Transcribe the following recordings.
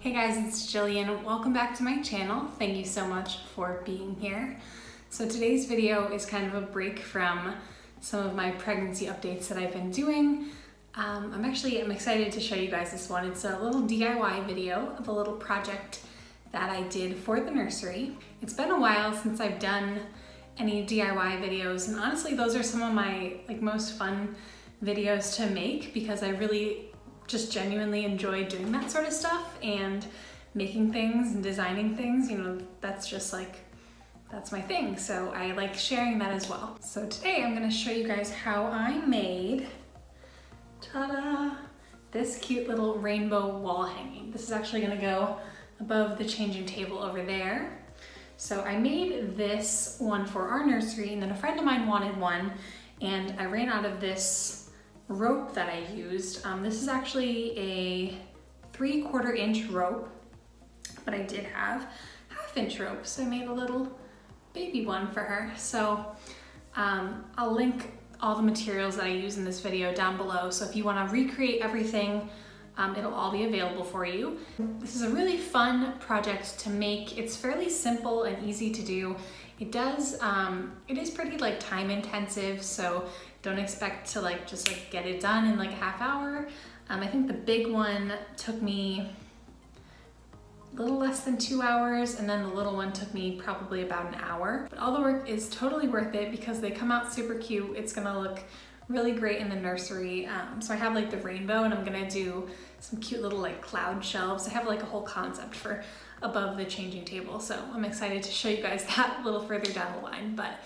Hey guys, it's Jillian. Welcome back to my channel. Thank you so much for being here. So today's video is kind of a break from some of my pregnancy updates that I've been doing. I'm excited to show you guys this one. It's a little DIY video of a little project that I did for the nursery. It's been a while since I've done any DIY videos, and honestly those are some of my most fun videos to make because I really just genuinely enjoy doing that sort of stuff and making things and designing things. You know, that's my thing. So I like sharing that as well. So today I'm gonna show you guys how I made, ta-da, this cute little rainbow wall hanging. This is actually gonna go above the changing table over there. So I made this one for our nursery, and then a friend of mine wanted one, and I ran out of this rope that I used. This is actually a 3/4 inch rope, but I did have 1/2 inch rope, so I made a little baby one for her. So I'll link all the materials that I use in this video down below, so if you want to recreate everything, it'll all be available for you. This is a really fun project to make. It's fairly simple and easy to do. It is pretty time intensive, so don't expect to just get it done in a half hour. I think the big one took me a little less than 2 hours, and then the little one took me probably about an hour. But all the work is totally worth it because they come out super cute. It's gonna look really great in the nursery. So I have the rainbow, and I'm gonna do some cute little cloud shelves. I have a whole concept for above the changing table, so I'm excited to show you guys that a little further down the line. But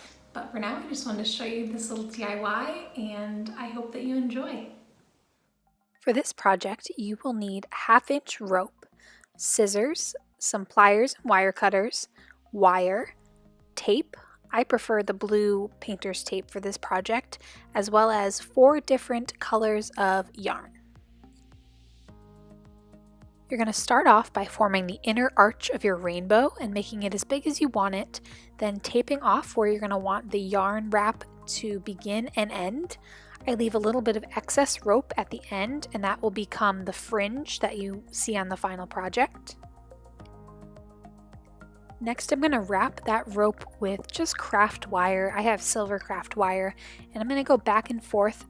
for now, I just wanted to show you this little DIY, and I hope that you enjoy. For this project, you will need 1/2 inch rope, scissors, some pliers and wire cutters, wire, tape. I prefer the blue painter's tape for this project, as well as 4 different colors of yarn. You're going to start off by forming the inner arch of your rainbow and making it as big as you want it, then taping off where you're going to want the yarn wrap to begin and end. I leave a little bit of excess rope at the end, and that will become the fringe that you see on the final project. Next, I'm going to wrap that rope with just craft wire. I have silver craft wire, and I'm going to go back and forth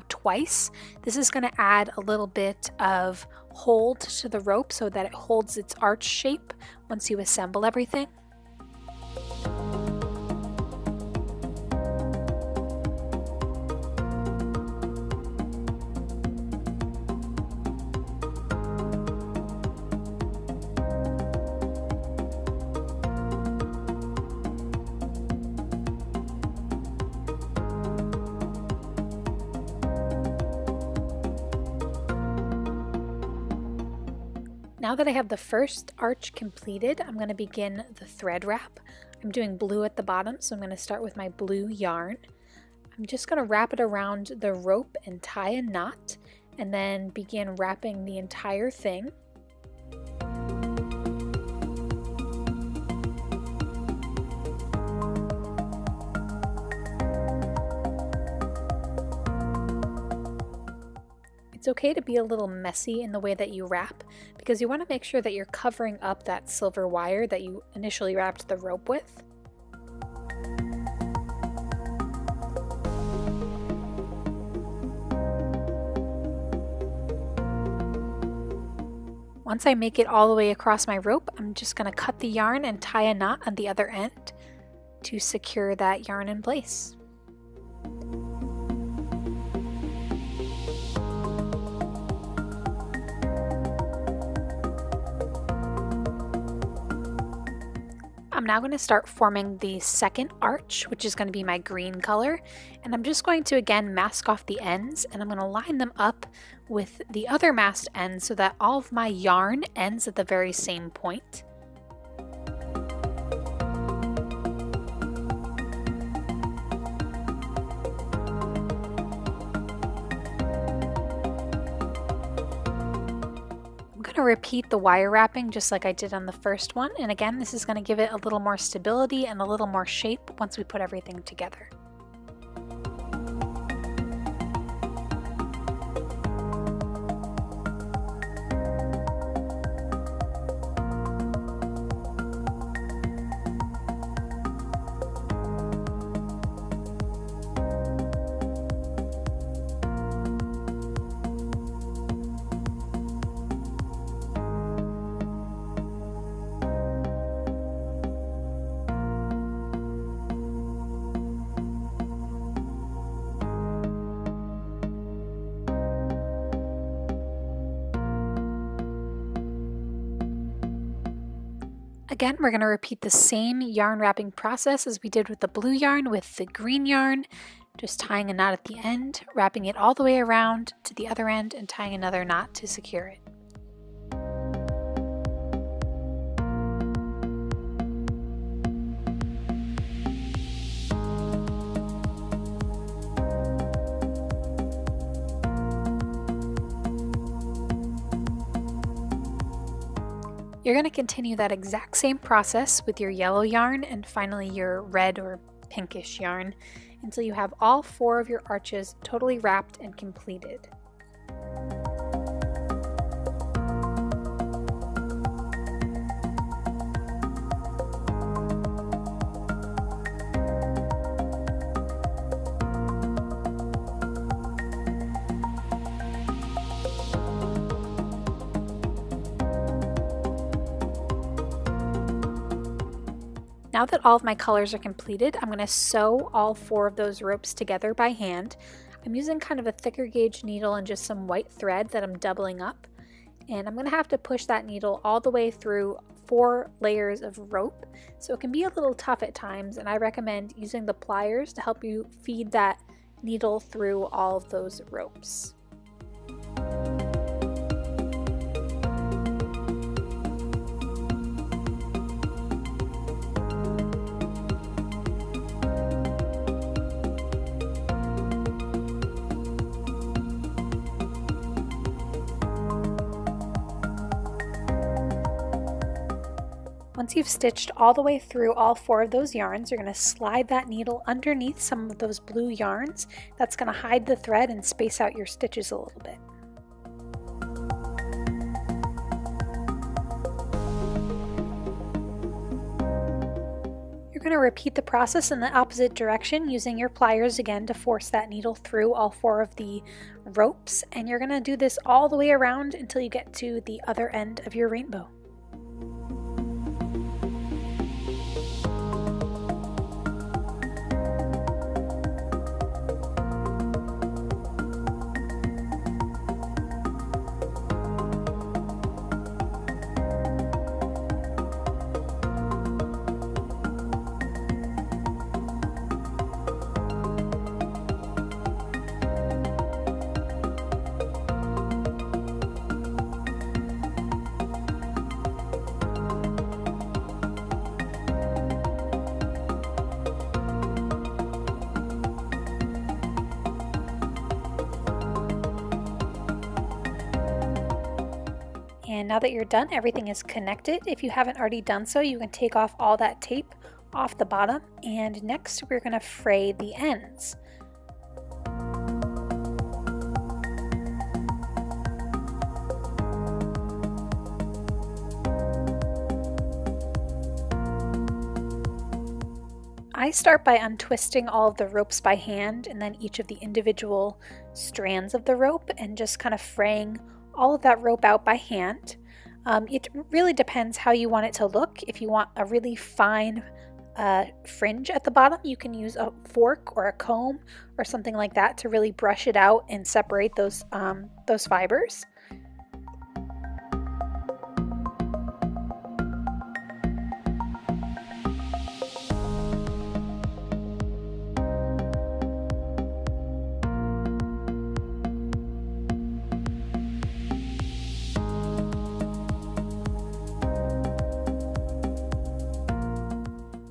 twice. This is going to add a little bit of hold to the rope so that it holds its arch shape once you assemble everything. Now that I have the first arch completed, I'm going to begin the thread wrap. I'm doing blue at the bottom, so I'm going to start with my blue yarn. I'm just going to wrap it around the rope and tie a knot, and then begin wrapping the entire thing. It's okay to be a little messy in the way that you wrap because you want to make sure that you're covering up that silver wire that you initially wrapped the rope with. Once I make it all the way across my rope, I'm just going to cut the yarn and tie a knot on the other end to secure that yarn in place. I'm now going to start forming the second arch, which is going to be my green color, and I'm just going to again mask off the ends, and I'm going to line them up with the other masked ends so that all of my yarn ends at the very same point. To repeat the wire wrapping just like I did on the first one, and again this is going to give it a little more stability and a little more shape once we put everything together. Again, we're going to repeat the same yarn wrapping process as we did with the blue yarn with the green yarn, just tying a knot at the end, wrapping it all the way around to the other end and tying another knot to secure it. You're going to continue that exact same process with your yellow yarn and finally your red or pinkish yarn until you have all 4 of your arches totally wrapped and completed. Now that all of my colors are completed, I'm going to sew all 4 of those ropes together by hand. I'm using kind of a thicker gauge needle and just some white thread that I'm doubling up. And I'm going to have to push that needle all the way through 4 layers of rope. So it can be a little tough at times, and I recommend using the pliers to help you feed that needle through all of those ropes. Once you've stitched all the way through all 4 of those yarns, you're going to slide that needle underneath some of those blue yarns. That's going to hide the thread and space out your stitches a little bit. You're going to repeat the process in the opposite direction using your pliers again to force that needle through all 4 of the ropes, and you're going to do this all the way around until you get to the other end of your rainbow. And now that you're done, everything is connected. If you haven't already done so, you can take off all that tape off the bottom. And next we're going to fray the ends. I start by untwisting all of the ropes by hand and then each of the individual strands of the rope and just kind of fraying all of that rope out by hand. It really depends how you want it to look. If you want a really fine fringe at the bottom, you can use a fork or a comb or something like that to really brush it out and separate those fibers.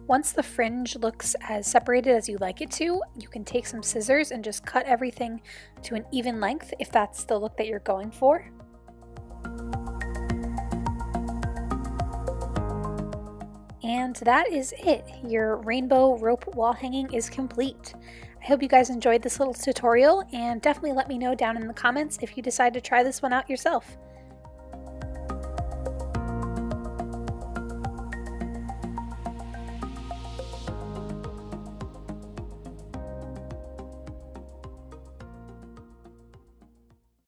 Once the fringe looks as separated as you like it to, you can take some scissors and just cut everything to an even length if that's the look that you're going for. And that is it. Your rainbow rope wall hanging is complete. I hope you guys enjoyed this little tutorial, and definitely let me know down in the comments if you decide to try this one out yourself.